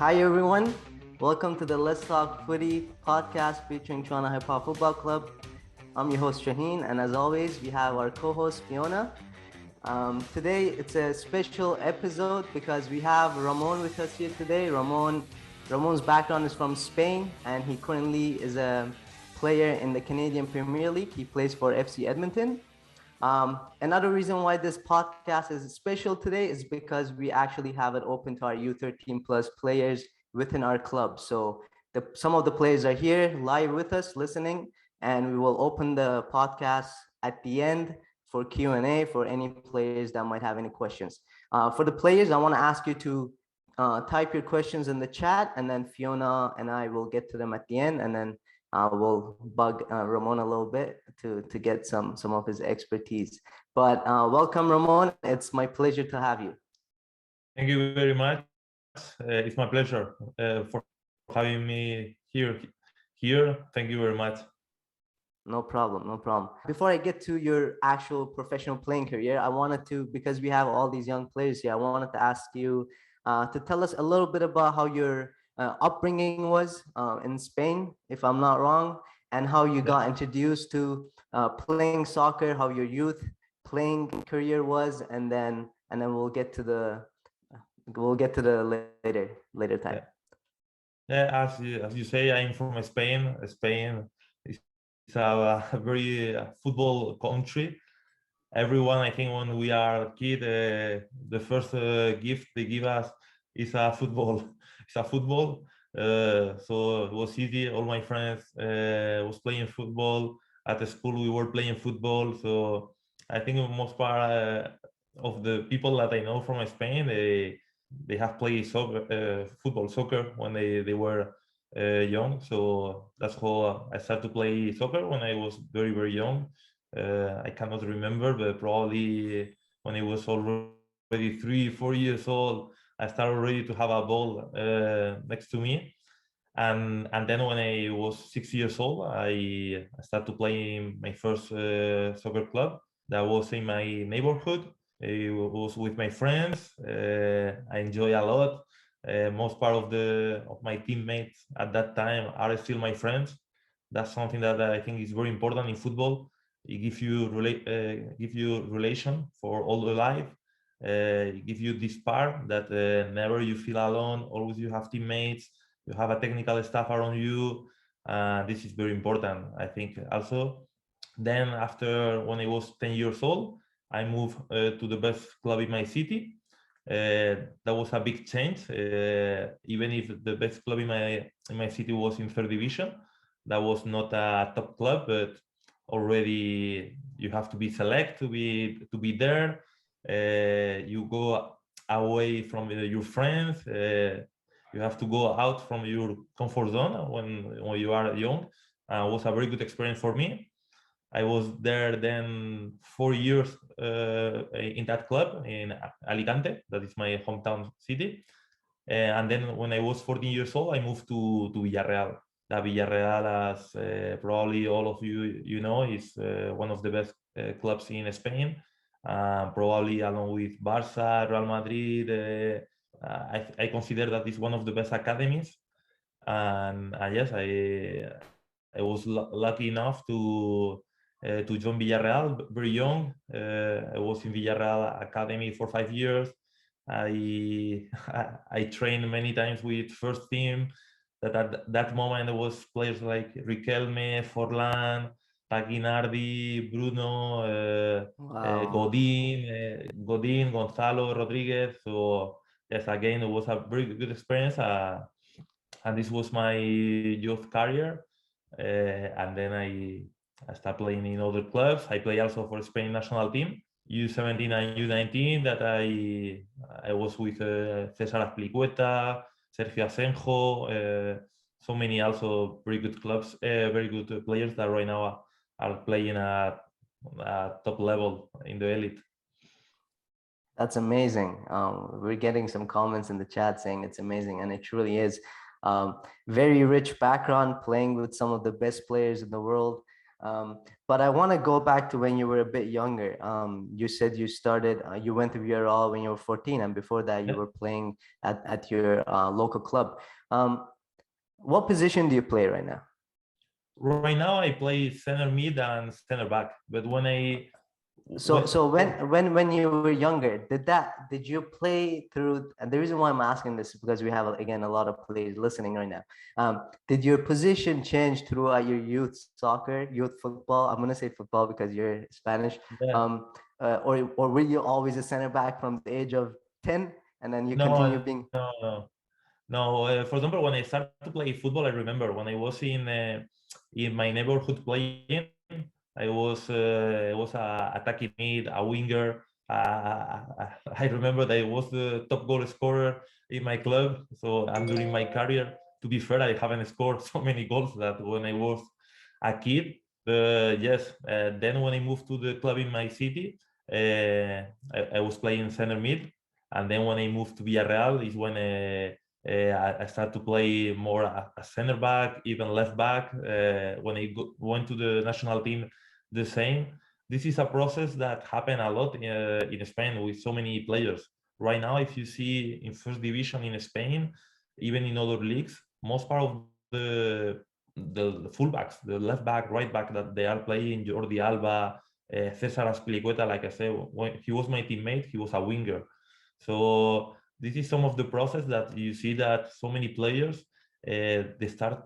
Hi everyone, welcome to the Let's Talk Footy podcast featuring Toronto Hip Hop Football Club. I'm your host Shaheen, and as always, we have our co-host Fiona. Today it's a special episode because we have Ramón with us here today. Ramon's background is from Spain, and he currently is a player in the Canadian Premier League. He plays for FC Edmonton. Another reason why this podcast is special today is because we actually have it open to our U13 plus players within our club. So some of the players are here live with us listening, and we will open the podcast at the end for Q&A for any players that might have any questions. For the players, I want to ask you to type your questions in the chat, and then Fiona and I will get to them at the end, and then we'll bug Ramon a little bit to get some of his expertise. But welcome, Ramon. It's my pleasure to have you. Thank you very much. It's my pleasure for having me here. Thank you very much. No problem. Before I get to your actual professional playing career, I wanted to, because we have all these young players here, I wanted to ask you to tell us a little bit about how your upbringing was in Spain, if I'm not wrong, and how you got introduced to playing soccer, how your youth playing career was, and then we'll get to the later time. Yeah, as you say, I'm from Spain. Spain is a very football country. Everyone, I think, when we are a kid, the first gift they give us is a football. It's a football. So it was easy. All my friends was playing football. At the school, we were playing football. So I think most part of the people that I know from Spain, they have played soccer when they were young. So that's how I started to play soccer when I was very, very young. I cannot remember, but probably when I was already 3-4 years old, I started already to have a ball next to me. And then when I was 6 years old, I started to play in my first soccer club that was in my neighborhood. It was with my friends. I enjoy a lot. Most part of my teammates at that time are still my friends. That's something that I think is very important in football. It gives you relation for all the life. It gives you this part that never you feel alone. Always you have teammates. You have a technical staff around you. This is very important, I think. Also, then after when I was 10 years old, I moved to the best club in my city. That was a big change. Even if the best club in my city was in third division, that was not a top club, but already you have to be select to be there. You go away from your friends. You have to go out from your comfort zone when you are young. It was a very good experience for me. I was there then 4 years in that club in Alicante, that is my hometown city. And then when I was 14 years old, I moved to Villarreal. That Villarreal, as probably all of you know, is one of the best clubs in Spain. Probably along with Barça, Real Madrid. I consider that is one of the best academies. And yes, I was lucky enough to join Villarreal very young. I was in Villarreal Academy for 5 years. I trained many times with first team. That at that moment there was players like Riquelme, Forlán, Taquinardi, Bruno, Godín, Gonzalo, Rodríguez. So yes, again, it was a very good experience. And this was my youth career. And then I started playing in other clubs. I play also for Spain national team, U17 and U19. That I was with César Azpilicueta, Sergio Asenjo, so many also very good clubs, very good players that right now are playing at top level in the elite. That's amazing. We're getting some comments in the chat saying it's amazing, and it truly is. Very rich background, playing with some of the best players in the world. But I want to go back to when you were a bit younger. You said you started, you went to Villarreal when you were 14, and before that you Yeah. were playing at your local club. What position do you play right now? Right now, I play center mid and center back. But So when you were younger, did you play through? And the reason why I'm asking this is because we have again a lot of players listening right now. Did your position change throughout your youth soccer, youth football? I'm gonna say football because you're Spanish. yeah. Or were you always a center back from the age of 10 and then you continue No, being? no. For example, when I started to play football, I remember when I was in my neighborhood playing, I was a attacking mid, a winger. I remember that I was the top goal scorer in my club. So, and during my career, to be fair, I haven't scored so many goals that when I was a kid. Yes, then when I moved to the club in my city, I was playing center mid, and then when I moved to Villarreal is when I started to play more a center back, even left back. When I went to the national team, the same. This is a process that happened a lot in Spain with so many players. Right now, if you see in first division in Spain, even in other leagues, most part of the fullbacks, the left back, right back that they are playing, Jordi Alba, Cesar Azpilicueta, like I said, when he was my teammate, he was a winger. So this is some of the process that you see that so many players they start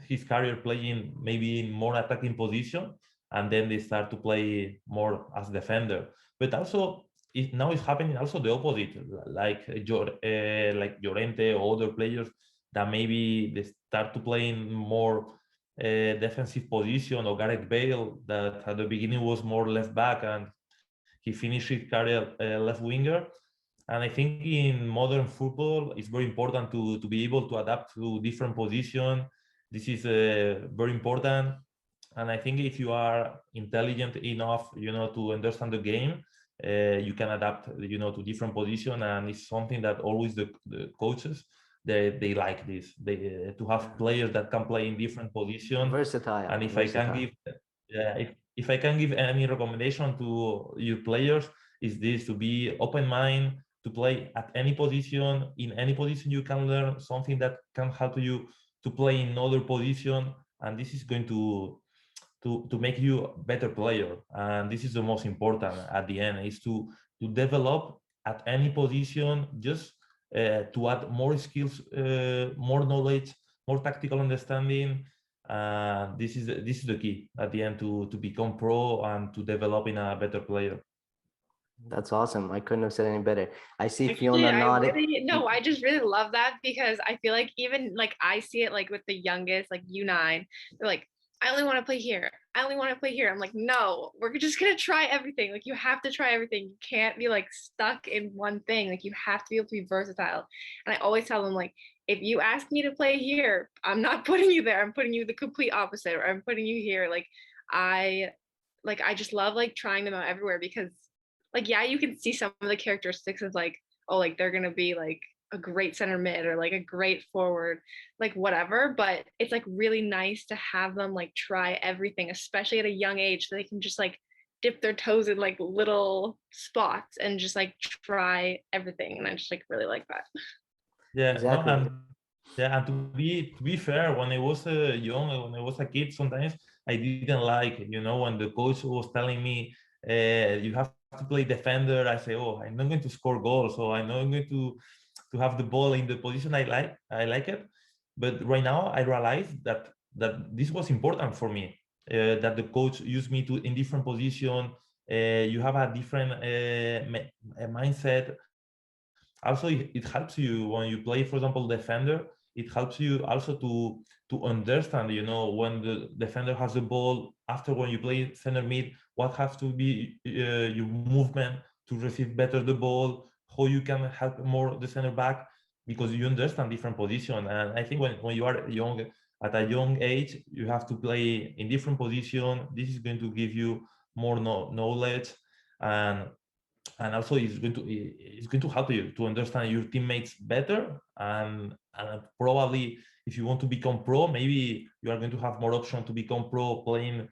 his career playing maybe in more attacking position, and then they start to play more as defender. But also now it's happening also the opposite, like like Llorente or other players that maybe they start to play in more defensive position, or Gareth Bale that at the beginning was more left back and he finished his career left winger. And I think in modern football, it's very important to be able to adapt to different positions. This is very important. And I think if you are intelligent enough, to understand the game, you can adapt, to different position. And it's something that always the coaches, they like this. They to have players that can play in different positions. Versatile. And if I can Versatile. give, yeah, if I can give any recommendation to your players, is this: to be open mind, to play at any position. In any position, you can learn something that can help you to play in other position, and this is going to make you a better player. And this is the most important at the end, is to develop at any position, just to add more skills, more knowledge, more tactical understanding. This is the key at the end to become pro and to develop in a better player. That's awesome. I couldn't have said any better. I see Actually, Fiona nodding. I just really love that, because I feel like even like I see it like with the youngest, like U9, they're like, I only want to play here. I only want to play here. I'm like, no, we're just gonna try everything. Like, you have to try everything. You can't be like stuck in one thing. Like, you have to be able to be versatile. And I always tell them, like, if you ask me to play here, I'm not putting you there. I'm putting you the complete opposite, or I'm putting you here. I I just love like trying them out everywhere, because like, yeah, you can see some of the characteristics of like, oh, like they're gonna be like a great center mid or like a great forward, like whatever. But it's like really nice to have them like try everything, especially at a young age, so they can just like dip their toes in like little spots and just like try everything. And I just like really like that. Yeah, Exactly. and to be fair, when I was young, when I was a kid, sometimes I didn't like, when the coach was telling me, you have to play defender. I say, oh, I'm not going to score goals, so I'm not going to have the ball in the position I like. I like it, but right now I realize that this was important for me. That the coach used me to in different position. You have a different mindset. Also, it helps you when you play, for example, defender. It helps you also to understand, when the defender has the ball. After, when you play center mid, what has to be your movement to receive better the ball, how you can help more the center back, because you understand different position. And I think when you are young, at a young age, you have to play in different position. This is going to give you more knowledge, and also it's going to help you to understand your teammates better. And probably if you want to become pro, maybe you are going to have more option to become pro playing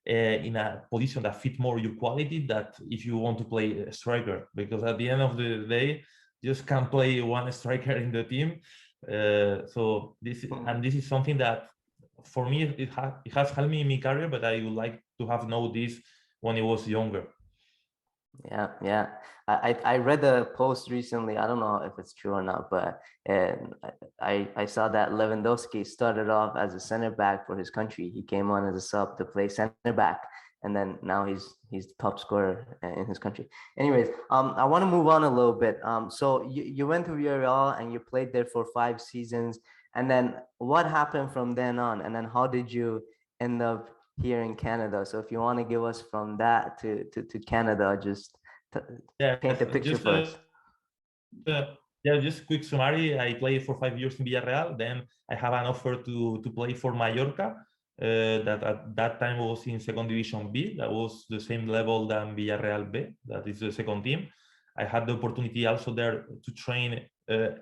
in a position that fit more your quality, that if you want to play a striker, because at the end of the day, you just can't play one striker in the team. So this is something that for me it has helped me in my career, but I would like to have known this when I was younger. Yeah. I read a post recently. I don't know if it's true or not, but I saw that Lewandowski started off as a center back for his country. He came on as a sub to play center back, and then now he's the top scorer in his country. Anyways, I want to move on a little bit. So you went to Villarreal and you played there for 5 seasons, and then what happened from then on? And then how did you end up here in Canada? So if you want to give us from that to Canada, just paint the picture for us. Just quick summary. I played for 5 years in Villarreal. Then I have an offer to play for Mallorca. That at that time was in second division B. That was the same level than Villarreal B. That is the second team. I had the opportunity also there to train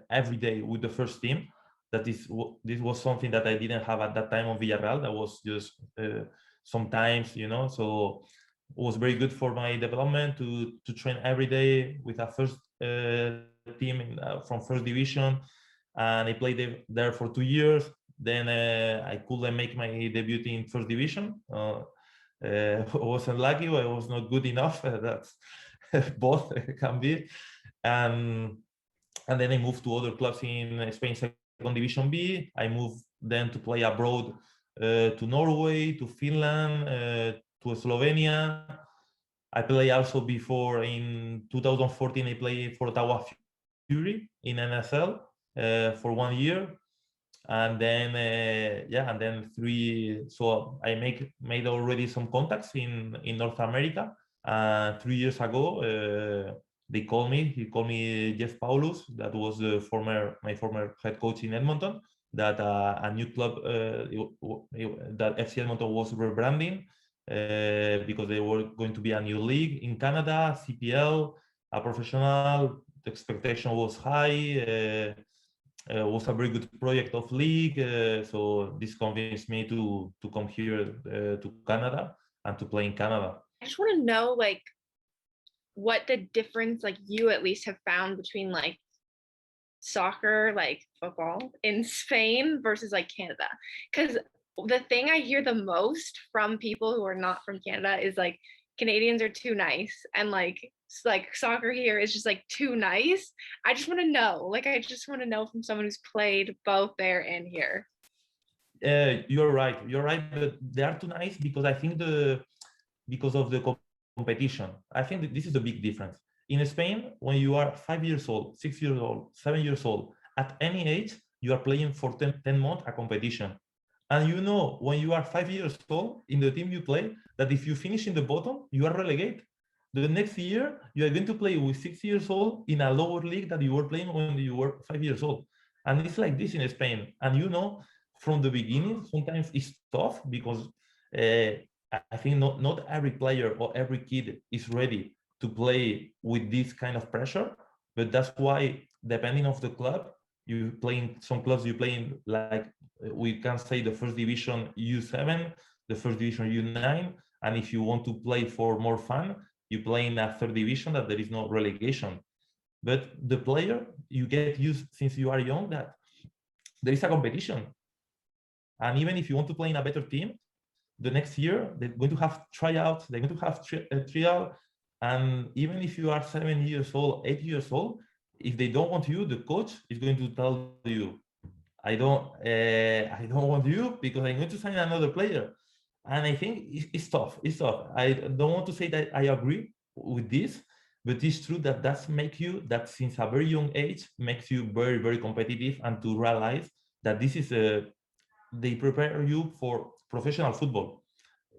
every day with the first team. This was something that I didn't have at that time on Villarreal. That was just sometimes, so it was very good for my development to train every day with a first team from first division. And I played there for 2 years. Then I couldn't make my debut in first division. I wasn't lucky. I was not good enough. That's both can be. And then I moved to other clubs in Spain, second division B. I moved then to play abroad to Norway, to Finland, to Slovenia. I played also before in 2014. I played for Ottawa Fury in NSL for 1 year, and then 3. So I made already some contacts in North America. 3 years ago, they called me. He called me Jeff Paulus. That was my former head coach in Edmonton. That a new club that FC Edmonton was rebranding because they were going to be a new league in Canada, CPL, a professional. The expectation was high. Was a very good project of league. So this convinced me to come here to Canada and to play in Canada. I just want to know what the difference you at least have found between soccer, football in Spain versus Canada, because the thing I hear the most from people who are not from Canada is Canadians are too nice, and soccer here is just too nice. I just want to know, I just want to know from someone who's played both there and here. You're right, but they are too nice because I think because of the competition. I think that this is a big difference. In Spain, when you are 5 years old, 6 years old, 7 years old, at any age, you are playing for 10 months a competition. And when you are 5 years old in the team you play, that if you finish in the bottom, you are relegated. The next year, you are going to play with 6 years old in a lower league that you were playing when you were 5 years old. And it's like this in Spain. And from the beginning, sometimes it's tough because I think not every player or every kid is ready to play with this kind of pressure. But that's why, depending on the club, you play in some clubs, you play in we can say the first division U7, the first division U9. And if you want to play for more fun, you play in a third division that there is no relegation. But the player, you get used since you are young that there is a competition. And even if you want to play in a better team, the next year they're going to have tryouts, they're going to have trial. And even if you are 7 years old, 8 years old, if they don't want you, the coach is going to tell you, I don't want you because I'm going to sign another player. And I think it's tough. I don't want to say that I agree with this, but it's true that since a very young age makes you very, very competitive, and to realize that this is they prepare you for professional football.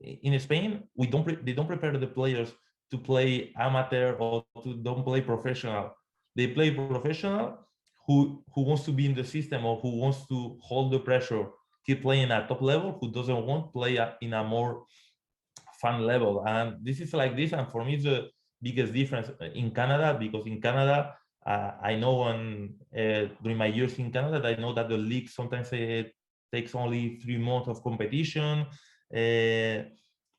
In Spain, they don't prepare the players to play amateur or don't play professional. They play professional who wants to be in the system or who wants to hold the pressure, keep playing at top level, who doesn't want to play in a more fun level. And this is like this. And for me, it's the biggest difference in Canada, because in Canada, I know during my years in Canada, I know that the league sometimes takes only 3 months of competition.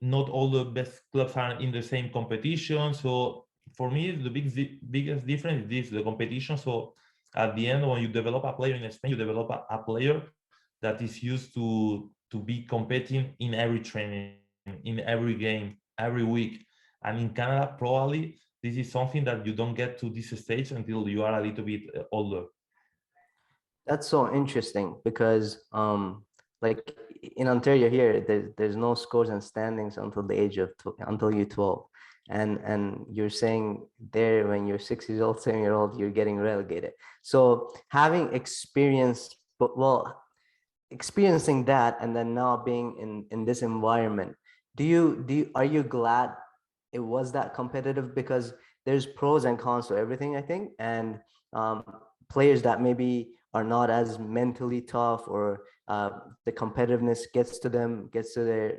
not all the best clubs are in the same competition. So for me, the biggest difference is the competition. So at the end, when you develop a player in Spain, you develop a player that is used to be competing in every training, in every game, every week. And in Canada, probably this is something that you don't get to this stage until you are a little bit older. That's so interesting because like in Ontario here, there's no scores and standings until the age of until you're 12. And you're saying there when you're 6 years old, 7 year old, you're getting relegated. So having experienced, but well, experiencing that and then now being in this environment, are you glad it was that competitive? Because there's pros and cons to everything, I think. And um, players that maybe are not as mentally tough, or the competitiveness gets to them, gets to their,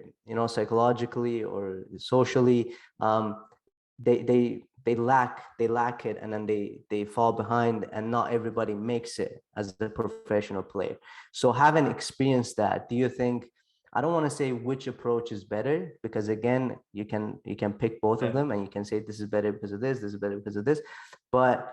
psychologically or socially, they lack it, and then they fall behind, and not everybody makes it as a professional player. So having experienced that, do you think, I don't want to say which approach is better, because again, you can pick both of them, and you can say this is better because of this is better because of this. But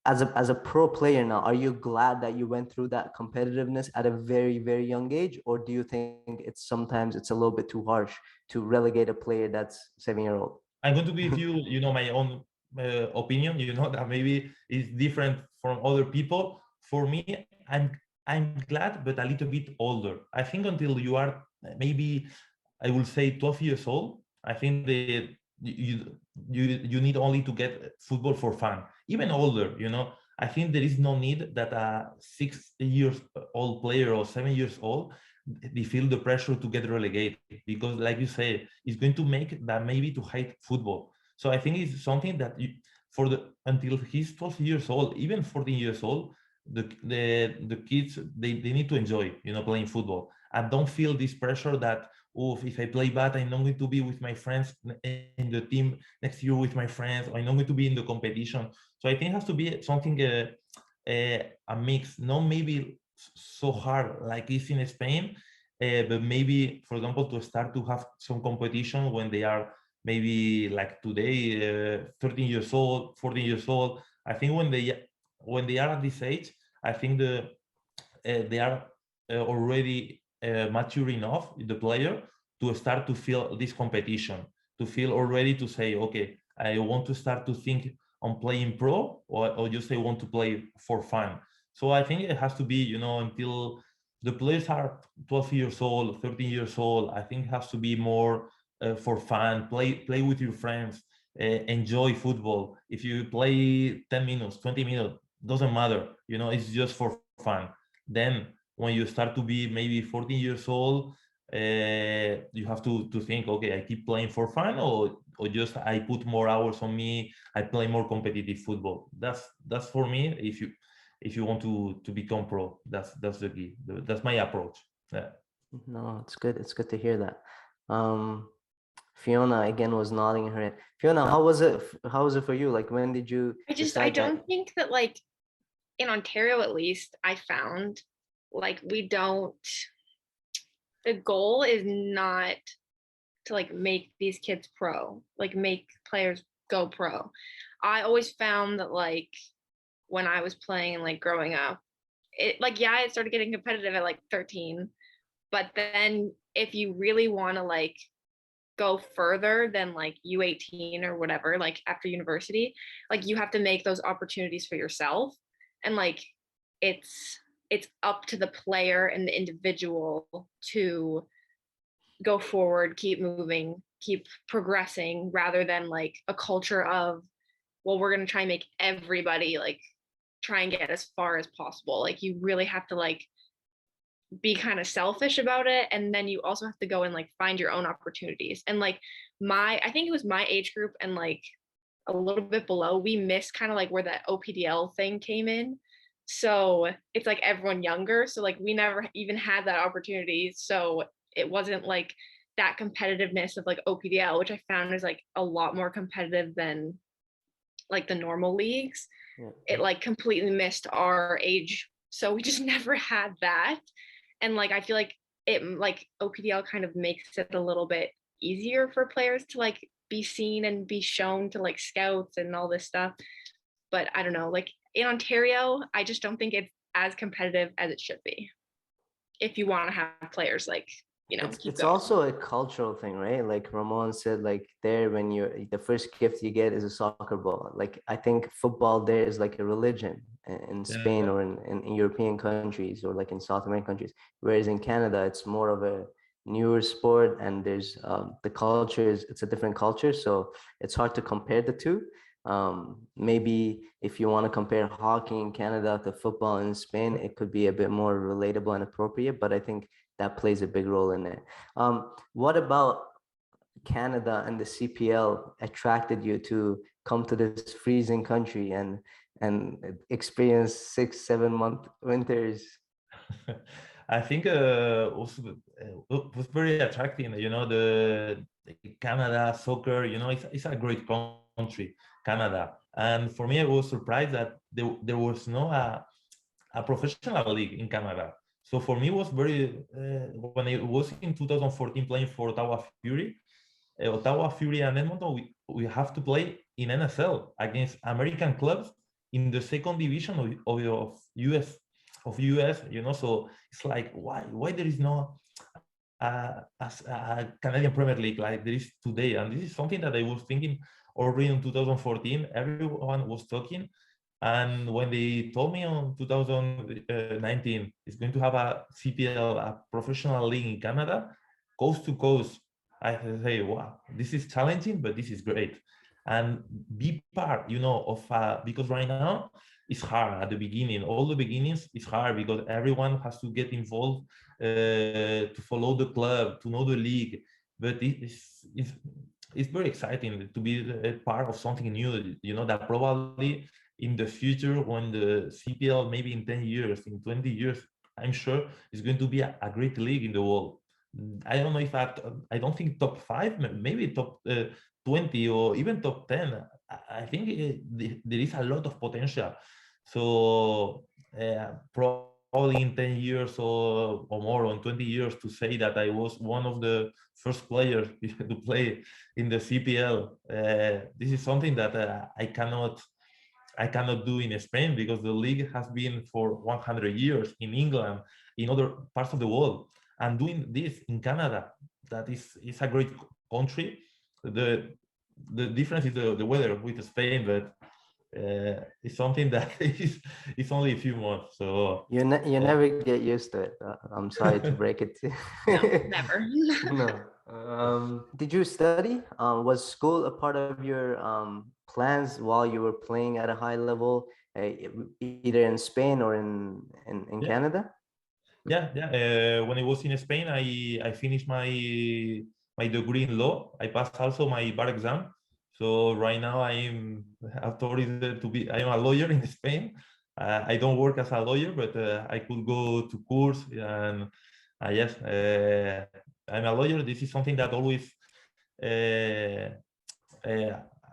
as a pro player now, are you glad that you went through that competitiveness at a very, very young age? Or do you think sometimes it's a little bit too harsh to relegate a player that's 7-year-old? I'm going to give you, my own opinion. That maybe is different from other people. For me, I'm glad, but a little bit older. I think until you are maybe, I will say 12 years old, I think that you need only to get football for fun. Even older, I think there is no need that a 6 years old player or 7 years old, they feel the pressure to get relegated, because like you say, it's going to make that maybe to hate football. So I think it's something that until he's 12 years old, even 14 years old, the kids, they need to enjoy, playing football, and don't feel this pressure that, oh, if I play bad, I'm not going to be with my friends in the team next year with my friends, or I'm not going to be in the competition. So I think it has to be something, a mix, not maybe so hard like it's in Spain, but maybe, for example, to start to have some competition when they are maybe like today, 13 years old, 14 years old. I think when they are at this age, I think they are already mature enough, the player, to start to feel this competition, to feel already to say, okay, I want to start to think on playing pro, or just I want to play for fun. So I think it has to be, until the players are 12 years old, 13 years old, I think it has to be more for fun, play with your friends, enjoy football. If you play 10 minutes, 20 minutes, doesn't matter, it's just for fun. Then when you start to be maybe 14 years old, you have to think, okay, I keep playing for fun, or just I put more hours on me, I play more competitive football. That's for me. If you want to become pro, that's the key. That's my approach. Yeah. No, it's good. It's good to hear that. Fiona again was nodding her head. Fiona, how was it? How was it for you? Like, when did you I decide that? don't think that, like, in Ontario, at least, I found, like, the goal is not to, like, make these kids pro, like, make players go pro. I always found that, like, when I was playing and, like, growing up, I started getting competitive at, like, 13. But then if you really want to, like, go further than, like, U18 or whatever, like, after university, like, you have to make those opportunities for yourself. And, like, it's up to the player and the individual to go forward, keep moving, keep progressing, rather than, like, a culture of, well, we're going to try and make everybody, like, try and get as far as possible. Like, you really have to, like, be kind of selfish about it, and then you also have to go and, like, find your own opportunities. And, like, I think it was my age group and, like, a little bit below, we missed kind of, like, where that OPDL thing came in. So it's, like, everyone younger, so, like, we never even had that opportunity. So it wasn't, like, that competitiveness of, like, OPDL, which I found is, like, a lot more competitive than, like, the normal leagues. Yeah. It, like, completely missed our age, so we just never had that. And, like, I feel like it, like, OPDL kind of makes it a little bit easier for players to like be seen and be shown to like scouts and all this stuff. But I don't know, like in Ontario, I just don't think it's as competitive as it should be if you want to have players like, keep It's going. also a cultural thing, right? Like Ramon said, like there, when you're the first gift you get is a soccer ball. Like I think football there is like a religion in Spain Yeah. or in European countries or like in South American countries. Whereas in Canada, it's more of a newer sport, and there's the culture it's a different culture, so it's hard to compare the two. Maybe if you want to compare hockey in Canada to football in Spain, it could be a bit more relatable and appropriate, but I think that plays a big role in it. What about Canada and the CPL attracted you to come to this freezing country and experience 6-7 month winters? I think was very attractive. The Canada soccer. It's a great country, Canada. And for me, I was surprised that there was no a professional league in Canada. So for me, it was very when I was in 2014 playing for Ottawa Fury and Edmonton, we have to play in NSL against American clubs in the second division of US. So it's like why there is no a Canadian Premier League like there is today. And this is something that I was thinking already in 2014. Everyone was talking, and when they told me on 2019 it's going to have a CPL, a professional league in Canada, coast to coast, I say, wow, this is challenging, but this is great. And be part, because right now it's hard at the beginning. All the beginnings is hard because everyone has to get involved to follow the club, to know the league. But it's very exciting to be a part of something new, that probably in the future, when the CPL, maybe in 10 years, in 20 years, I'm sure it's going to be a great league in the world. I don't know if I don't think top 5, maybe top 20 or even top 10. I think there is a lot of potential. So probably in 10 years or more, or in 20 years, to say that I was one of the first players to play in the CPL. This is something that I cannot do in Spain, because the league has been for 100 years in England, in other parts of the world. And doing this in Canada, that is a great country. The difference is the weather with Spain, but it's something that is only a few months. So You never get used to it. I'm sorry to break it to you. No, never. No. Did you study? Was school a part of your plans while you were playing at a high level, either in Spain or in yeah. Canada? Yeah. When I was in Spain, I finished my degree in law. I passed also my bar exam. So right now I'm authorized to be. I am a lawyer in Spain. I don't work as a lawyer, but I could go to course, and yes, I'm a lawyer. This is something that always I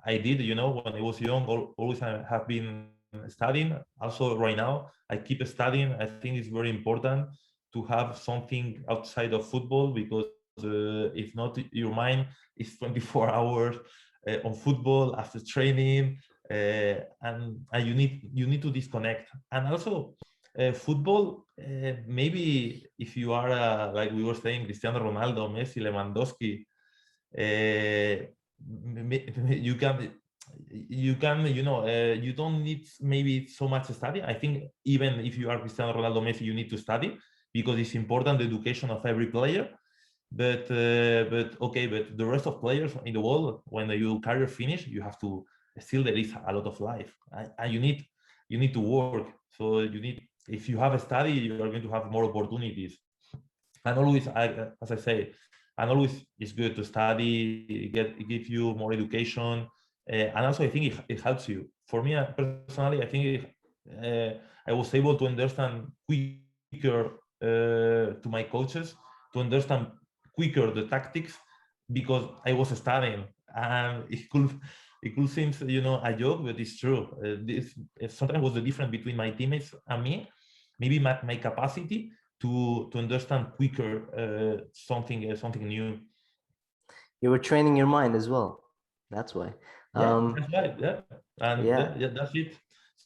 did. When I was young, always I have been studying. Also, right now I keep studying. I think it's very important to have something outside of football, because if not, your mind is 24 hours on football after training, and you need to disconnect. And also football, maybe if you are like we were saying, Cristiano Ronaldo, Messi, Lewandowski, you can you don't need maybe so much study. I think even if you are Cristiano Ronaldo, Messi, you need to study, because it's important, the education of every player. But the rest of players in the world, when your career finish, you have to still, there is a lot of life, and you need to work. So if you have a study, you are going to have more opportunities. And always, as I say, and always it's good to study, give you more education, and also I think it helps you. For me personally, I think I was able to understand quicker to my coaches, to understand quicker the tactics, because I was studying. And it could seem a joke, but it's true. This sometimes was the difference between my teammates and me, maybe my capacity to understand quicker something new. You were training your mind as well. That's why. That's right. Yeah, and Yeah. that's it.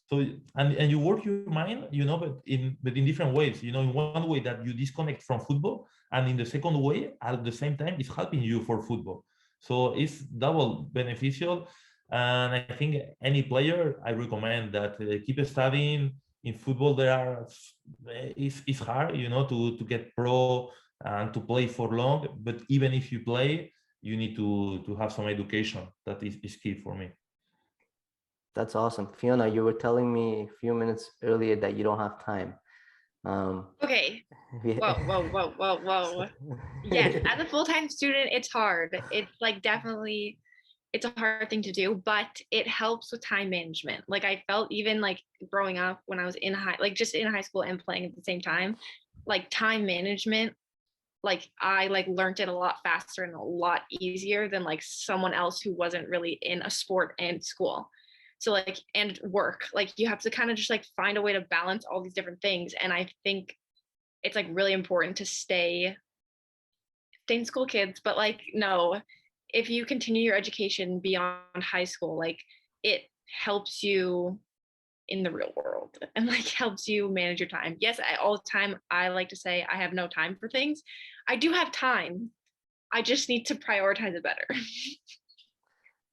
So and you work your mind, but in different ways. In one way that you disconnect from football, and in the second way, at the same time, it's helping you for football. So it's double beneficial. And I think any player, I recommend that keep studying. In football, it's hard, to get pro and to play for long. But even if you play, you need to have some education. That is key for me. That's awesome. Fiona, you were telling me a few minutes earlier that you don't have time. Okay. Yeah. Whoa. Yes, as a full-time student, it's hard. It's like definitely it's a hard thing to do, but it helps with time management. Like I felt even like growing up when I was just in high school and playing at the same time, like time management, like I like learned it a lot faster and a lot easier than like someone else who wasn't really in a sport and school. So like and work, like you have to kind of just like find a way to balance all these different things. And I think it's like really important to stay in school, kids, but like no, if you continue your education beyond high school, like it helps you in the real world and like helps you manage your time. Yes, all the time I like to say I have no time for things. I do have time. I just need to prioritize it better.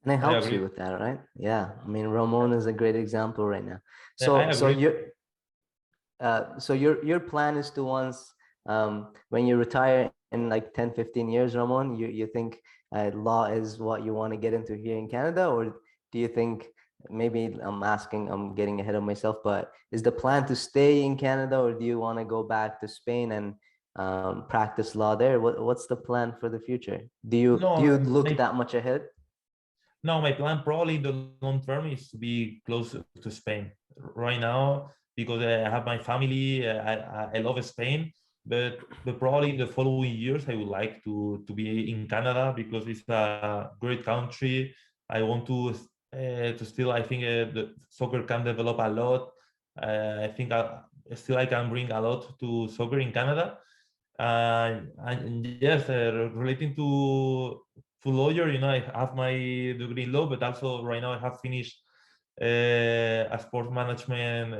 And it I helps you agree. with that, right? Yeah. I mean, Ramon is a great example right now. Yeah, I So agree. your plan is to once when you retire in like 10, 15 years, Ramon, you think law is what you want to get into here in Canada, or do you think maybe I'm getting ahead of myself, but is the plan to stay in Canada, or do you want to go back to Spain and practice law there? What's the plan for the future? Do you No, look that much ahead? no, my plan probably in the long term is to be close to Spain right now because I have my family. I love Spain, but probably in the following years I would like to be in Canada because it's a great country. I want to still. I think the soccer can develop a lot. I think I can bring a lot to soccer in Canada. And yes, relating to lawyer, I have my degree in law, but also right now I have finished a sports management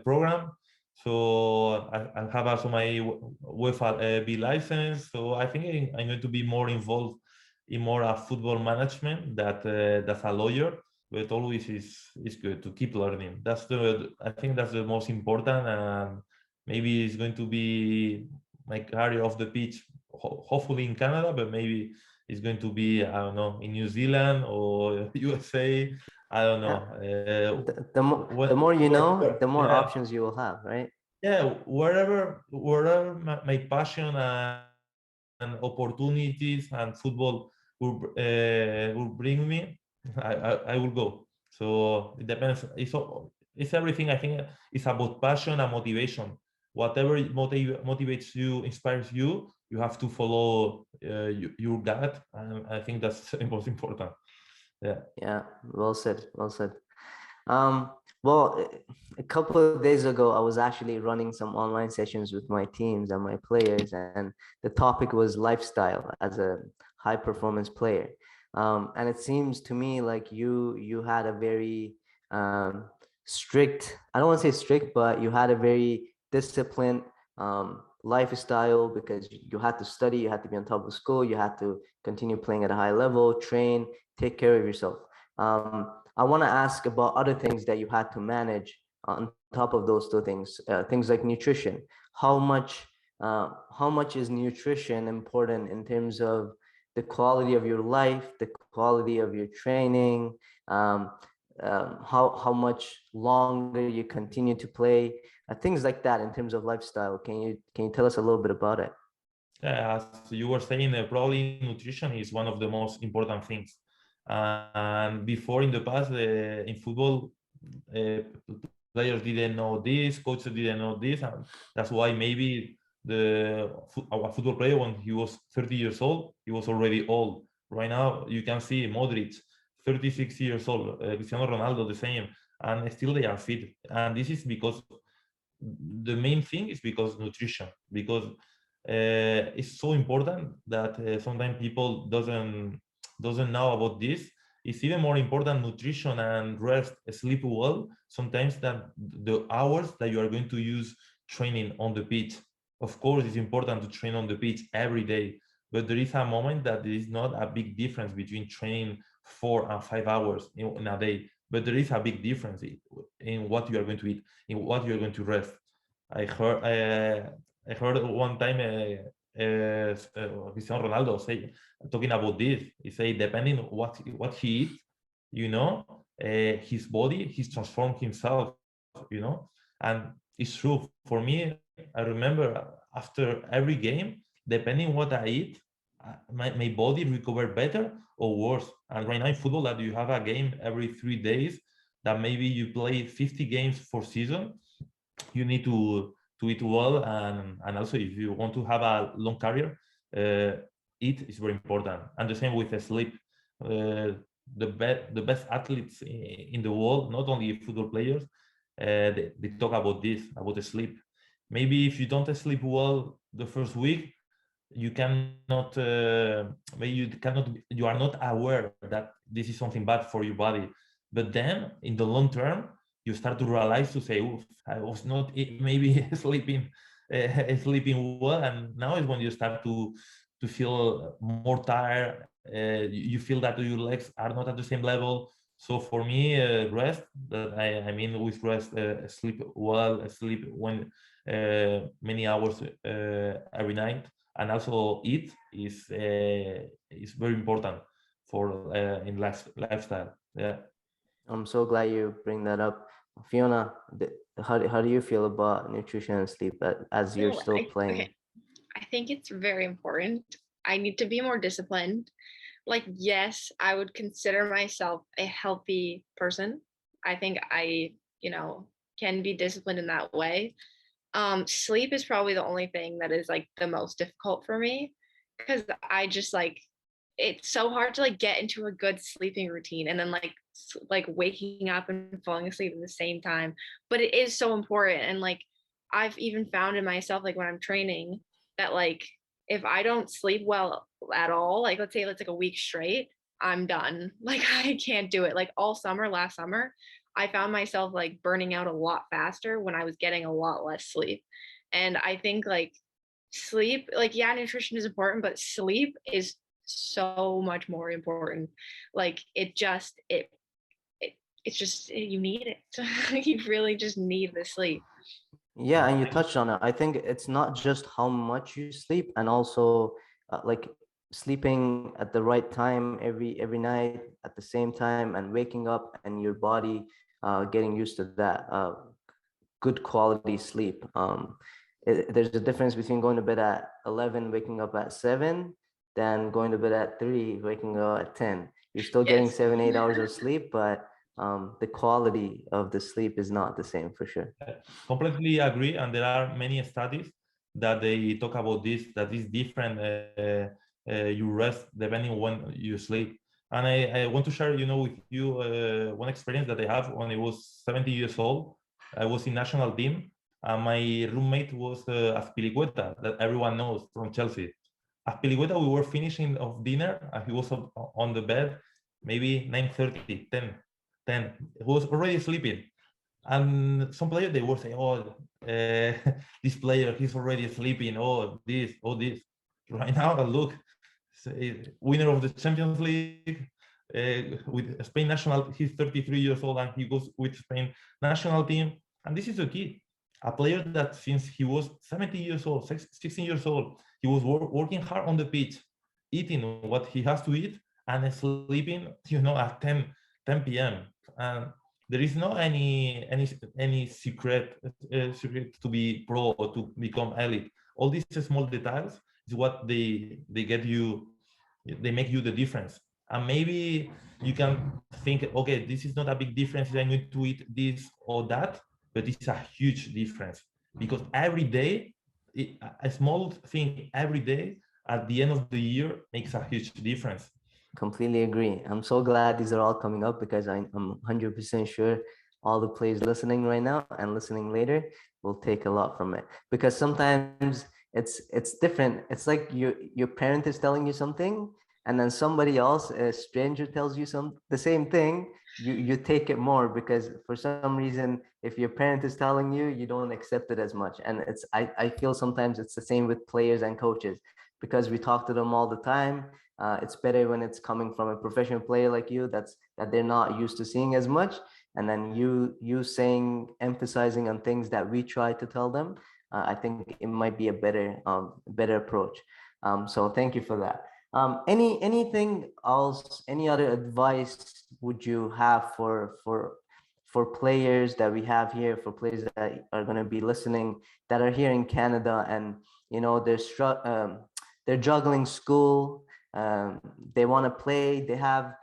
program. So I have also my UEFA B license. So I think I'm going to be more involved in more football management that's a lawyer. But always is good to keep learning. I think that's the most important. And maybe it's going to be my career off the pitch, hopefully in Canada, but maybe it's going to be, I don't know, in New Zealand or USA. I don't Yeah. know. The more you know, the more Yeah, options you will have, right? yeah. Wherever my passion and opportunities and football will bring me, I will go. So it depends. It's everything. I think it's about passion and motivation. Whatever motivates you, inspires you, you have to follow your gut, and I think that's the most important. Yeah. Yeah, well said, well said. Um, well, a couple of days ago, I was actually running some online sessions with my teams and my players, and the topic was lifestyle as a high performance player. And it seems to me like you had a very strict, I don't want to say strict, but you had a very disciplined lifestyle because you had to study, you had to be on top of school, you had to continue playing at a high level, train, take care of yourself. I want to ask about other things that you had to manage on top of those two things, things like nutrition. How much is nutrition important in terms of the quality of your life, the quality of your training, how much longer you continue to play, things like that in terms of lifestyle. Can you tell us a little bit about it? As you were saying, probably nutrition is one of the most important things. And before in the past, in football, uh, players didn't know this, coaches didn't know this, and that's why maybe our football player, when he was 30 years old, he was already old. Right now, you can see Modric, 36 years old, Cristiano Ronaldo, the same, and still they are fit. And this is because the main thing is because nutrition, because it's so important that sometimes people doesn't know about this. It's even more important nutrition and rest, sleep well, sometimes than the hours that you are going to use training on the pitch. Of course, it's important to train on the pitch every day, but there is a moment that there is not a big difference between training 4 and 5 hours in a day, but there is a big difference in what you are going to eat, in what you are going to rest. I heard one time Cristiano Ronaldo say, talking about this. He say, depending what he eats, his body, he's transformed himself, and it's true. For me, I remember after every game, depending what I eat, my body recover better or worse. And right now in football, that you have a game every 3 days, that maybe you play 50 games for season, you need to eat well, and also if you want to have a long career, eat is very important. And the same with the sleep. The best athletes in the world, not only football players, they talk about this, about the sleep. Maybe if you don't sleep well the first week, you cannot you are not aware that this is something bad for your body, but then in the long term you start to realize, to say, oof, I was not maybe sleeping well, and now is when you start to feel more tired. You feel that your legs are not at the same level. So for me, rest, that I mean with rest, sleep well, sleep when many hours every night, and also eat is very important for in lifestyle. Yeah. I'm so glad you bring that up. Fiona, how do you feel about nutrition and sleep as you're still playing? Okay. I think it's very important. I need to be more disciplined. Like, yes, I would consider myself a healthy person. I think I, can be disciplined in that way. Sleep is probably the only thing that is like the most difficult for me, because I just it's so hard to get into a good sleeping routine and then waking up and falling asleep at the same time. But it is so important, and I've even found in myself, when I'm training, that if I don't sleep well at all, let's say it's a week straight, I'm done. I can't do it. All summer, last summer, I found myself burning out a lot faster when I was getting a lot less sleep. And I think sleep, yeah, nutrition is important, but sleep is so much more important. It's just, you need it. You really just need the sleep. Yeah, and you touched on it. I think it's not just how much you sleep, and also sleeping at the right time every night at the same time, and waking up and your body getting used to that good quality sleep. There's a difference between going to bed at 11, waking up at 7, than going to bed at 3, waking up at 10. You're still getting 7-8 hours of sleep, but the quality of the sleep is not the same, for sure. Completely agree, and there are many studies that they talk about this, that is different. You rest depending on when you sleep. And I want to share, with you one experience that I have. When I was 17 years old, I was in national team, and my roommate was Azpilicueta, that everyone knows from Chelsea. Azpilicueta, we were finishing of dinner, and he was on the bed, maybe 9:30, 10. He was already sleeping. And some players, they were saying, oh, this player, he's already sleeping, oh, this. Right now, look, winner of the Champions League, with Spain national, he's 33 years old, and he goes with Spain national team. And this is the key. A player that since he was 17 years old, 16 years old, he was working hard on the pitch, eating what he has to eat, and sleeping, at 10 p.m. And there is no any secret to be pro or to become elite. All these small details is what they get you. They make you the difference. And maybe you can think, okay, this is not a big difference. I need to eat this or that, but it's a huge difference, because every day, a small thing every day at the end of the year makes a huge difference. Completely agree. I'm so glad these are all coming up, because I'm 100% sure all the players listening right now and listening later will take a lot from it. Because sometimes it's different. It's like your parent is telling you something, and then somebody else, a stranger, tells you the same thing. You take it more because for some reason, if your parent is telling you, you don't accept it as much. And I feel sometimes it's the same with players and coaches because we talk to them all the time. It's better when it's coming from a professional player like you that they're not used to seeing as much, and then you saying, emphasizing on things that we try to tell them. I think it might be a better approach. So thank you for that. Anything else? Any other advice would you have for players that we have here, for players that are going to be listening, that are here in Canada, and they're juggling school, they want to play, they have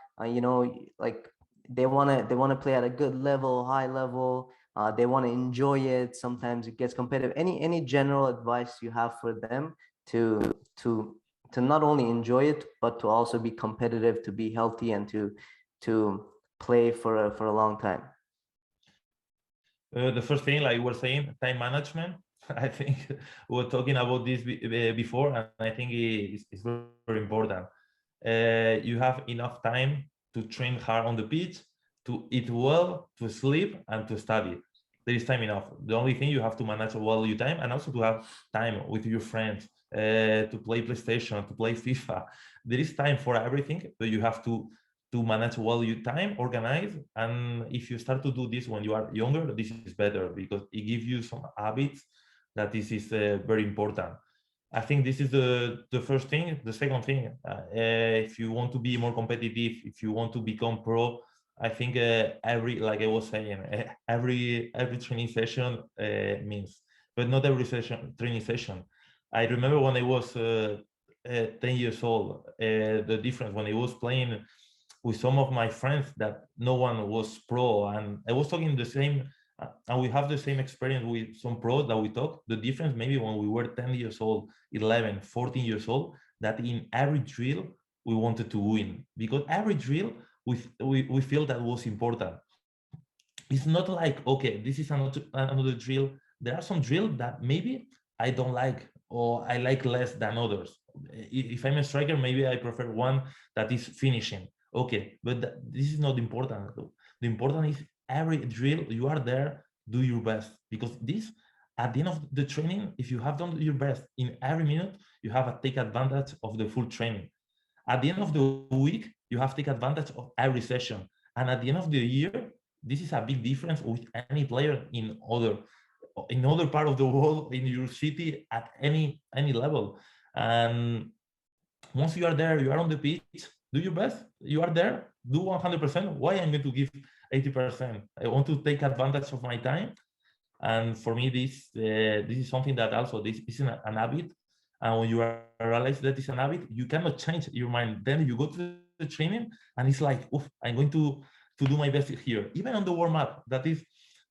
like they want to play at a good level, high level. They want to enjoy it. Sometimes it gets competitive. Any general advice you have for them to to to not only enjoy it but to also be competitive, to be healthy, and to play for a long time? The first thing, like you were saying, time management. I think we were talking about this before, and I think it's very important. You have enough time to train hard on the pitch, to eat well, to sleep, and to study. There is time enough. The only thing, you have to manage well your time, and also to have time with your friends, to play PlayStation, to play FIFA. There is time for everything, but you have to manage well your time, organize. And if you start to do this when you are younger, this is better because it gives you some habits that this is very important. I think this is the first thing. The second thing, if you want to be more competitive, if you want to become pro, I think like I was saying, every training session means, but not every training session. I remember when I was 10 years old, the difference when I was playing with some of my friends that no one was pro, and I was talking the same, and we have the same experience with some pros that we talk. The difference maybe when we were 10 years old, 11, 14 years old, that in every drill we wanted to win, because every drill we feel that was important. It's not like, okay, this is another drill. There are some drills that maybe I don't like, or I like less than others. If I'm a striker, maybe I prefer one that is finishing. Okay, but this is not important. The important is every drill you are there, do your best, because this, at the end of the training, if you have done your best in every minute, you have to take advantage of the full training. At the end of the week, you have to take advantage of every session, and at the end of the year, this is a big difference with any player in other part of the world, in your city, at any level. And once you are there, you are on the pitch, do your best. You are there, do 100%. Why I'm going to give 80%? I want to take advantage of my time. And for me, this is something that also this is an habit. And when you realize that it's an habit, you cannot change your mind. Then you go to the training, and it's like, oof, I'm going to do my best here. Even on the warm-up, that is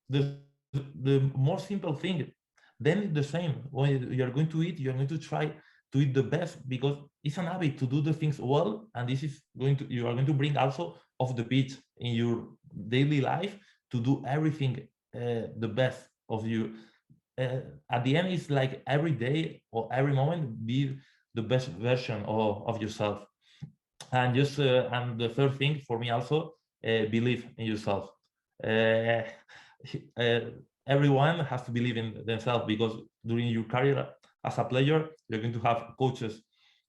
the more simple thing. Then it's the same. When you're going to eat, you're going to try to eat the best, because it's an habit to do the things well, and this is you are going to bring also off the pitch in your daily life to do everything the best of you. At the end, it's like every day or every moment be the best version of yourself. And just and the third thing for me also, believe in yourself. uh, uh, Everyone has to believe in themselves, because during your career as a player, you're going to have coaches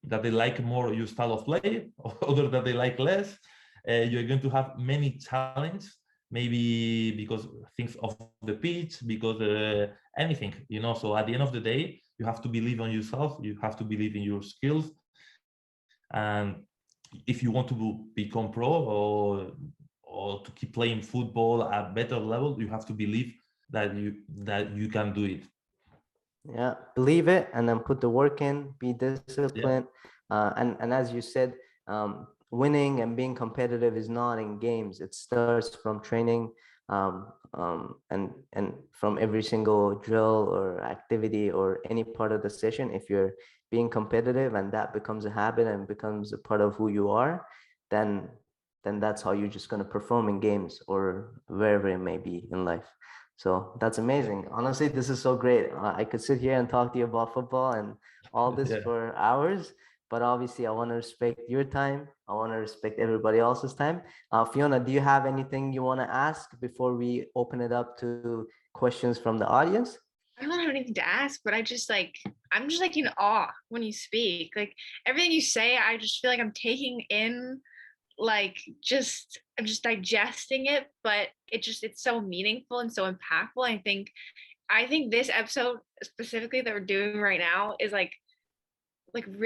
that they like more your style of play, or others that they like less. You're going to have many challenges, maybe because things of the pitch, because anything, So at the end of the day, you have to believe on yourself. You have to believe in your skills, and if you want to become pro, or to keep playing football at better level, you have to believe that you can do it. Yeah, believe it, and then put the work in, be disciplined. Yeah. And as you said, winning and being competitive is not in games. It starts from training, and from every single drill or activity or any part of the session. If you're being competitive and that becomes a habit and becomes a part of who you are, then that's how you're just going to perform in games or wherever it may be in life. So that's amazing. Honestly, this is so great. I could sit here and talk to you about football and all this Yeah. for hours, but obviously I want to respect your time. I want to respect everybody else's time. Fiona, do you have anything you want to ask before we open it up to questions from the audience? I don't have anything to ask, but I'm just like in awe when you speak. Like everything you say, I just feel like I'm taking in, I'm just digesting it, but it's so meaningful and so impactful. I think this episode specifically that we're doing right now is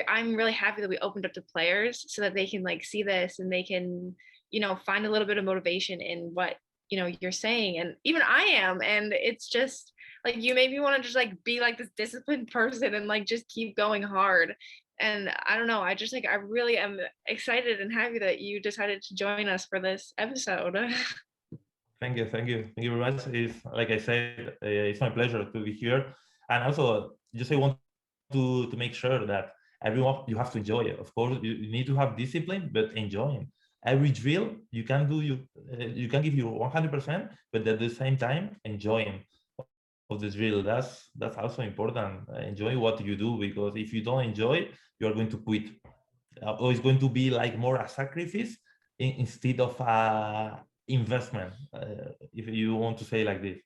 I'm really happy that we opened up to players so that they can see this and they can, find a little bit of motivation in what, you're saying. And even I am. And it's just you made me want to just be this disciplined person and just keep going hard. And I don't know, I really am excited and happy that you decided to join us for this episode. Thank you very much. It's like I said, it's my pleasure to be here. And also, just I want to make sure that everyone, you have to enjoy it. Of course, you need to have discipline, but enjoying every drill you can do. You can give you 100%, but at the same time enjoying of the drill. That's also important. Enjoy what you do, because if you don't enjoy, you are going to quit. Or it's going to be more a sacrifice instead of a investment, if you want to say like this.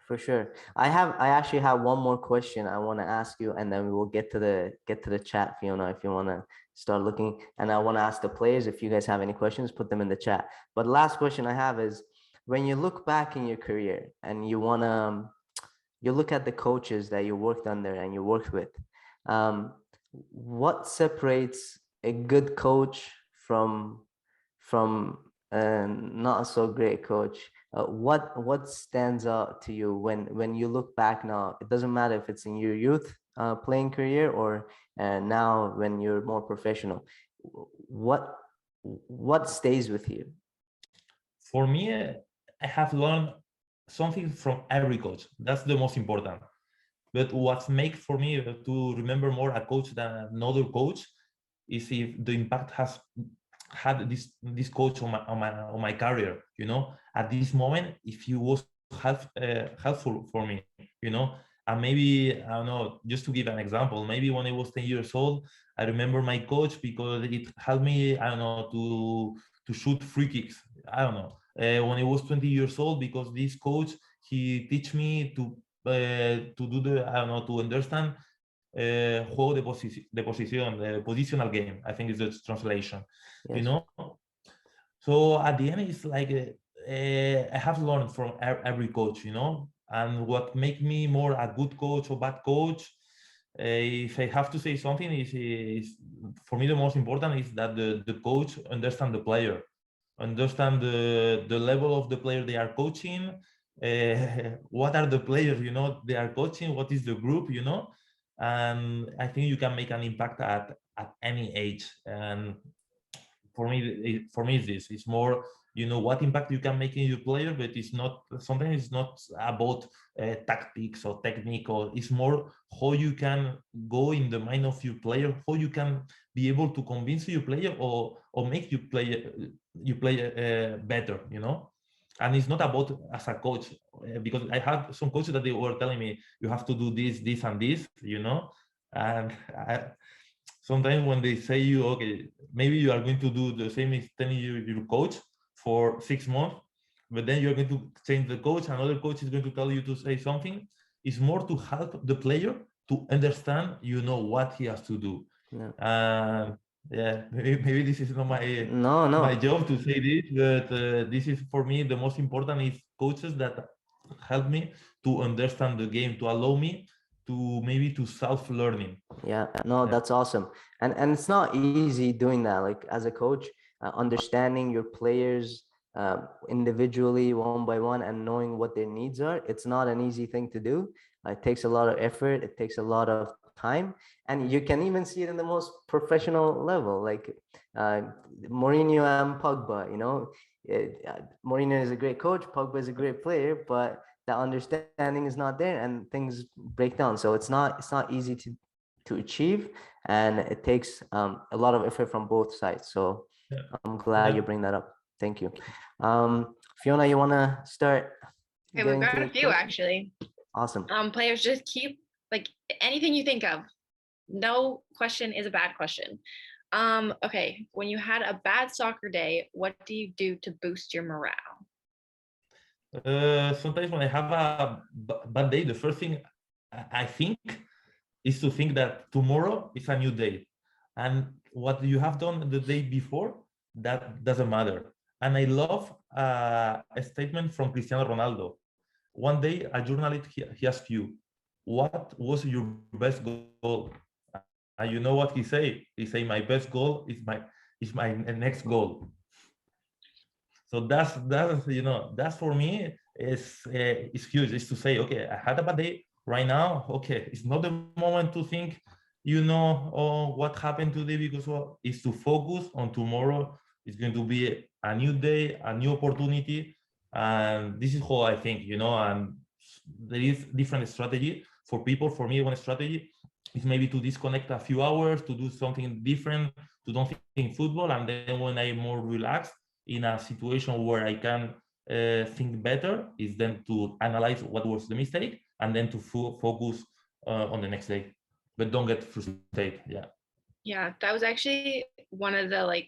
For sure. I actually have one more question I want to ask you, and then we will get to the chat, Fiona, if you want to start looking. And I want to ask the players, if you guys have any questions, put them in the chat. But last question I have is, when you look back in your career and you look at the coaches that you worked under and you worked with, what separates a good coach from not so great coach? What stands out to you when you look back now? It doesn't matter if it's in your youth playing career or now when you're more professional. What stays with you? For me, I have learned something from every coach. That's the most important. But what makes for me to remember more a coach than another coach is if the impact has had this coach on my career. At this moment, if he was helpful for me, and maybe, I don't know, just to give an example, maybe when I was 10 years old, I remember my coach because it helped me, I don't know, to shoot free kicks. I don't know. When I was 20 years old, because this coach, he teach me to do to understand juego de posición, the positional game, I think is the translation. Yes. So at the end, it's I have learned from every coach, and what makes me more a good coach or bad coach, if I have to say something, is for me the most important is that the coach understand the player, understand the level of the player they are coaching, what are the players they are coaching, what is the group, and I think you can make an impact at any age. And for me it's more what impact you can make in your player, but it's not, sometimes it's not about tactics or technique, or it's more how you can go in the mind of your player, how you can be able to convince your player or make you play better, and it's not about as a coach, because I had some coaches that they were telling me you have to do this and this, and sometimes when they say you, okay, maybe you are going to do the same as telling your coach for 6 months, but then you're going to change the coach, another coach is going to tell you to say something. It's more to help the player to understand, what he has to do. Yeah, maybe this is not my job to say this, but this is for me the most important is coaches that help me to understand the game, to allow me to maybe to self-learning. That's awesome. And it's not easy doing that, like as a coach, understanding your players individually, one by one, and knowing what their needs are. It's not an easy thing to do. It takes a lot of effort, it takes a lot of time, and you can even see it in the most professional level, like Mourinho and Pogba. Mourinho is a great coach, Pogba is a great player, but the understanding is not there and things break down. So it's not easy to achieve, and it takes a lot of effort from both sides. So I'm glad you bring that up. Thank you. Fiona, you want to start Okay, we've Getting got to a the few question? actually. Awesome. Players just keep like anything you think of. No question is a bad question. Okay, when you had a bad soccer day, what do you do to boost your morale? Sometimes when I have a bad day, the first thing I think is to think that tomorrow is a new day, and what you have done the day before, that doesn't matter. And I love a statement from Cristiano Ronaldo. One day a journalist he asked you, what was your best goal? And you know what he say? He say, my best goal is my next goal. So that's that's for me is huge. Is to say, okay, I had a bad day right now. Okay, it's not the moment to think, oh, what happened today, because it's to focus on tomorrow. It's going to be a new day, a new opportunity, and this is how I think. And there is different strategy for people. For me, one strategy is maybe to disconnect a few hours, to do something different, to don't think football, and then when I'm more relaxed in a situation where I can think better, is then to analyze what was the mistake and then to focus on the next day, but don't get frustrated. Yeah, that was actually one of the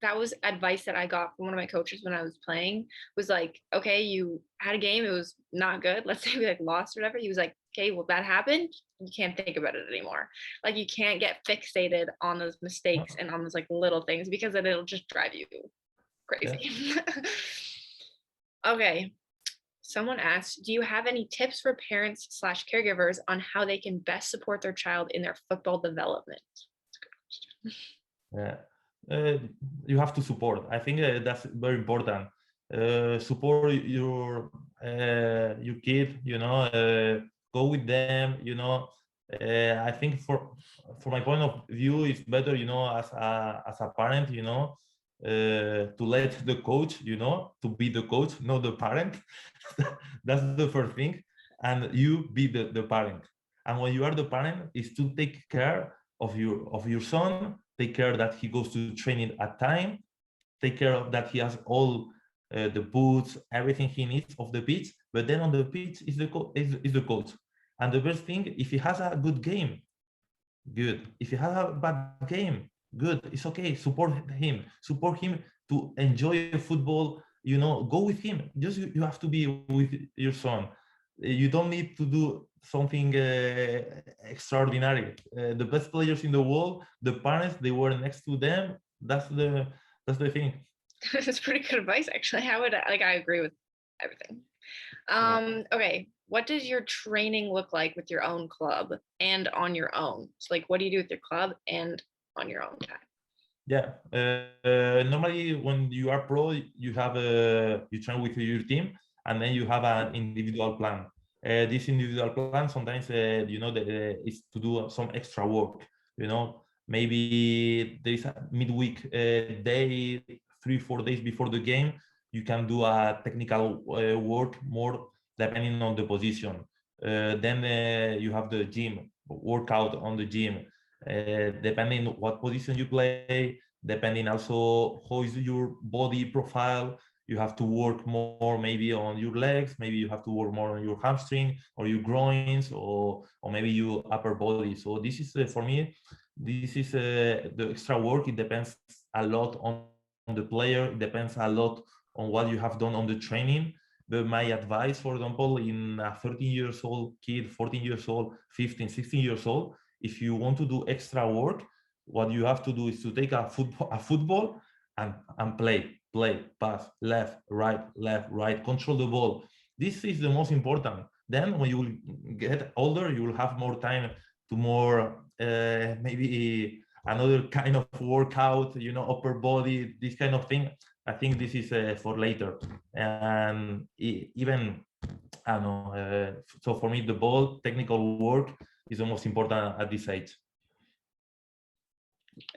that was advice that I got from one of my coaches when I was playing, was like, okay, you had a game, it was not good, let's say we lost or whatever. He was like, okay, well, that happened, you can't think about it anymore. You can't get fixated on those mistakes and on those little things, because then it'll just drive you crazy. Yeah. Okay, someone asked, do you have any tips for parents / caregivers on how they can best support their child in their football development? That's a good question. You have to support. I think that's very important. Support your kid. Go with them. I think for my point of view, it's better. As a parent, to let the coach, to be the coach, not the parent. That's the first thing, and you be the parent. And when you are the parent, is to take care of your son. Take care that he goes to training at time, take care of that he has all the boots, everything he needs of the pitch. But then on the pitch is the coach. And the best thing, if he has a good game, good. If he has a bad game, good. It's okay. Support him to enjoy football. Go with him. Just you have to be with your son. You don't need to do something extraordinary. The best players in the world, the parents, they were next to them. That's the thing. That's pretty good advice, actually. How would I agree with everything. Okay, what does your training look like with your own club and on your own? So what do you do with your club and on your own time? Yeah, normally when you are pro, you have you train with your team, and then you have an individual plan. This individual plan sometimes is to do some extra work. Maybe there is a midweek day, 3-4 days before the game, you can do a technical work more depending on the position. Then you have the gym, workout on the gym. Depending what position you play, depending also how is your body profile, you have to work more maybe on your legs, maybe you have to work more on your hamstring or your groins, or maybe your upper body. So this is for me, this is the extra work. It depends a lot on the player, it depends a lot on what you have done on the training. But my advice, for example, in a 13 years old kid, 14 years old, 15, 16 years old, if you want to do extra work, what you have to do is to take a football and play, pass, left, right, control the ball. This is the most important. Then when you will get older, you will have more time to more maybe another kind of workout, upper body, this kind of thing. I think this is for later. And even, I don't know, so for me, the ball, technical work is the most important at this age.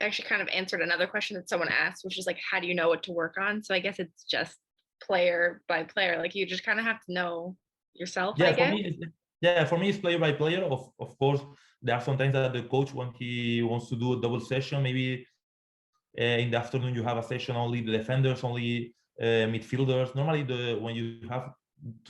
I actually kind of answered another question that someone asked, which is how do you know what to work on? So I guess it's just player by player. You just kind of have to know yourself, yeah, I guess. For me, it's player by player. Of course, there are sometimes that the coach, when he wants to do a double session, maybe in the afternoon you have a session only the defenders, only midfielders. Normally, when you have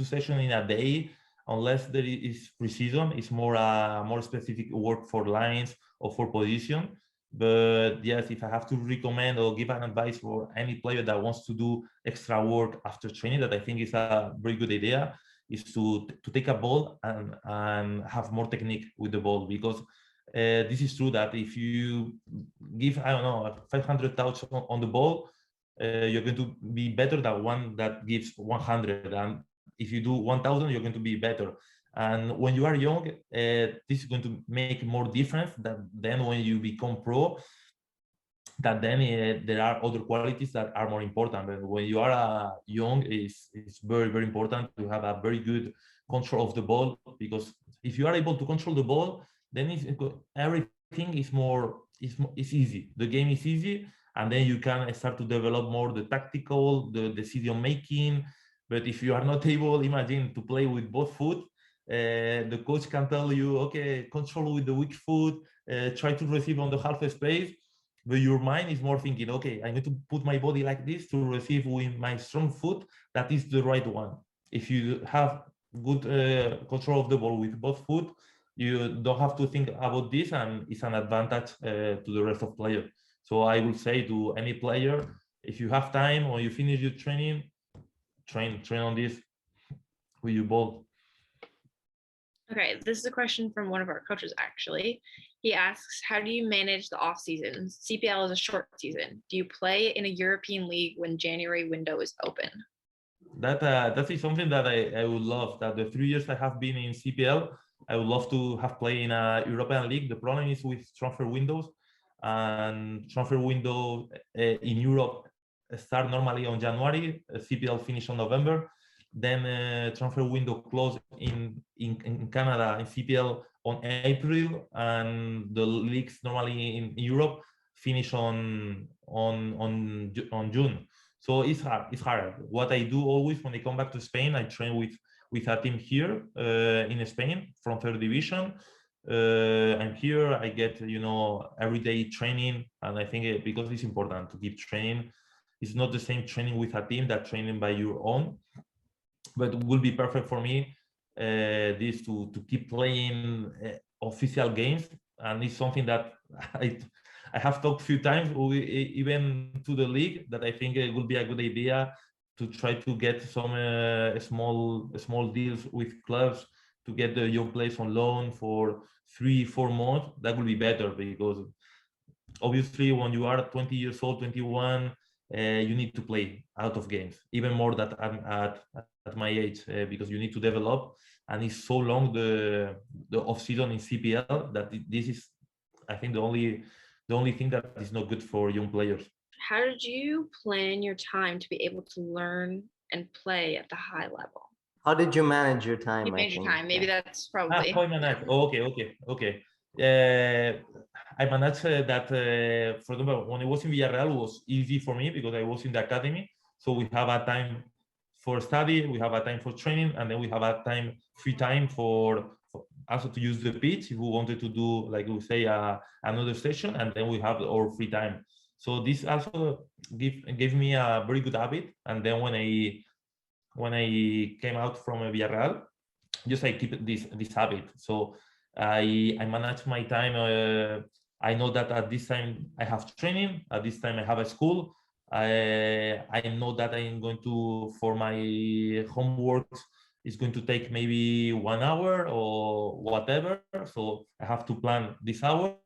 sessions in a day, unless there is pre-season. It's more specific work for lines or for position. But yes, if I have to recommend or give an advice for any player that wants to do extra work after training, that I think is a very good idea, is to take a ball and have more technique with the ball. Because this is true that if you give, I don't know, 500 touch on the ball, you're going to be better than one that gives 100. And if you do 1,000, you're going to be better. And when you are young, this is going to make more difference than when you become pro. That then there are other qualities that are more important. But when you are young, it's very, very important to have a very good control of the ball, because if you are able to control the ball, then everything is easy. The game is easy, and then you can start to develop more the tactical, the decision making. But if you are not able, imagine, to play with both foot, the coach can tell you, okay, control with the weak foot, try to receive on the half space, but your mind is more thinking, okay, I need to put my body like this to receive with my strong foot. That is the right one. If you have good control of the ball with both foot, you don't have to think about this, and it's an advantage to the rest of players. So I will say to any player, if you have time or you finish your training, train on this with your ball. Okay, this is a question from one of our coaches, actually. He asks, how do you manage the off season? CPL is a short season. Do you play in a European league when January window is open? That is something that I would love. That the 3 years I have been in CPL, I would love to have played in a European league. The problem is with transfer windows, and transfer window in Europe start normally on January. CPL finish on November. Then transfer window close in Canada in CPL on April, and the leagues normally in Europe finish on June. So it's hard. It's hard. What I do always when I come back to Spain, I train with a team here in Spain from third division. I'm here. I get everyday training, and I think because it's important to keep training. It's not the same training with a team that training by your own, but it will be perfect for me this to keep playing official games, and it's something that I have talked a few times, even to the league, that I think it would be a good idea to try to get some small deals with clubs to get the young players on loan for 3-4 months. That would be better, because obviously when you are 20 years old, 21, you need to play out of games, even more that I'm at my age, because you need to develop, and it's so long the off season in CPL that this is, I think, the only thing that is not good for young players. How did you plan your time to be able to learn and play at the high level? How did you manage your time? You manage your time. Maybe that's probably. How I manage? Okay. I managed that, for example, when I was in Villarreal, it was easy for me because I was in the academy. So we have a time for study, we have a time for training, and then we have a free time for also to use the pitch if we wanted to do, like we say, another session, and then we have our free time. So this also gave me a very good habit. And then when I came out from Villarreal, just I keep this habit. So I manage my time. I know that at this time I have training, at this time I have a school. I know that I'm going to, for my homework, it's going to take maybe 1 hour or whatever. So I have to plan this hour,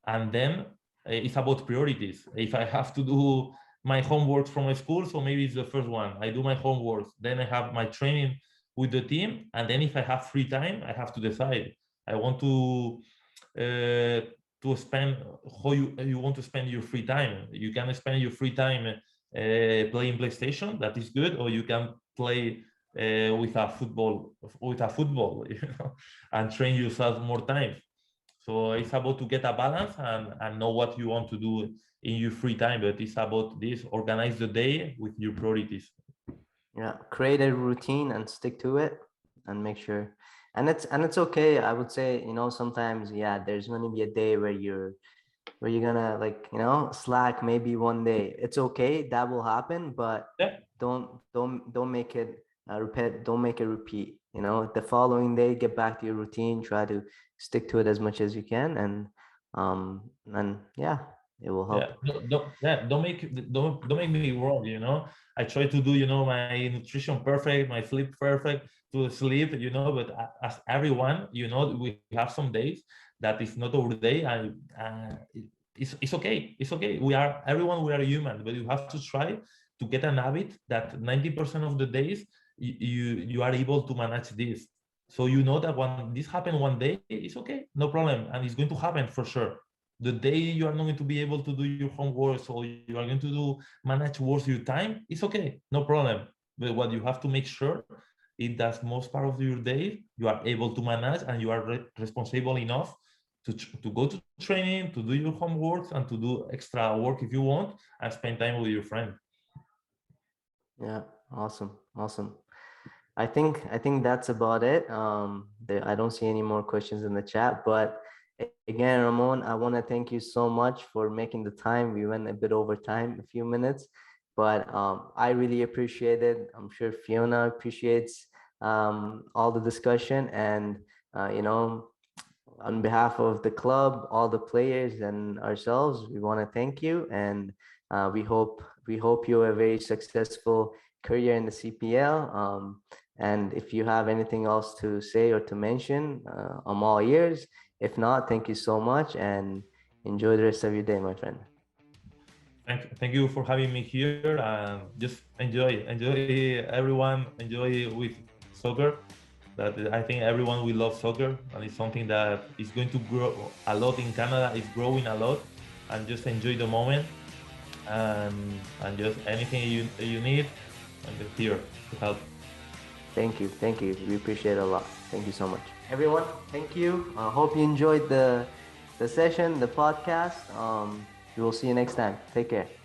and then it's about priorities. If I have to do my homework from my school, so maybe it's the first one. I do my homework, then I have my training with the team, and then if I have free time, I have to decide. I want to spend how you want to spend your free time. You can spend your free time playing PlayStation, that is good, or you can play with a football, and train yourself more time. So it's about to get a balance and know what you want to do in your free time, but it's about this: organize the day with your priorities. Yeah, create a routine and stick to it, and make sure. And it's okay. I would say, sometimes, there's going to be a day where you're gonna slack maybe one day. It's okay, that will happen, but Yeah. don't make it repeat, don't make it repeat. You know, the following day, get back to your routine, try to stick to it as much as you can, and yeah, it will help. Don't make me wrong, you know. I try to do, you know, my nutrition perfect, my sleep perfect, to sleep, you know, but as everyone, you know, we have some days that is not our day, and it's okay. It's okay. We are human, but you have to try to get an habit that 90% of the days you are able to manage this. So you know that when this happens one day, it's okay, no problem, and it's going to happen for sure. The day you are not going to be able to do your homework, so you are going to manage worse your time, it's okay, no problem. But what you have to make sure is that most part of your day you are able to manage, and you are responsible enough to go to training, to do your homework, and to do extra work if you want, and spend time with your friend. Yeah, awesome. I think that's about it. I don't see any more questions in the chat, but again, Ramon, I want to thank you so much for making the time. We went a bit over time, a few minutes, but I really appreciate it. I'm sure Fiona appreciates all the discussion, and you know, on behalf of the club, all the players, and ourselves, we want to thank you, and we hope you have a very successful career in the CPL. And if you have anything else to say or to mention, I'm all ears. If not, thank you so much, and enjoy the rest of your day, my friend. Thank you for having me here, and just enjoy everyone, enjoy with soccer. That I think everyone will love soccer, and it's something that is going to grow a lot in Canada. It's growing a lot, and just enjoy the moment, and just anything you need, I'm here to help. Thank you. We appreciate it a lot. Thank you so much, everyone. Thank you. I hope you enjoyed the session, the podcast. We will see you next time. Take care.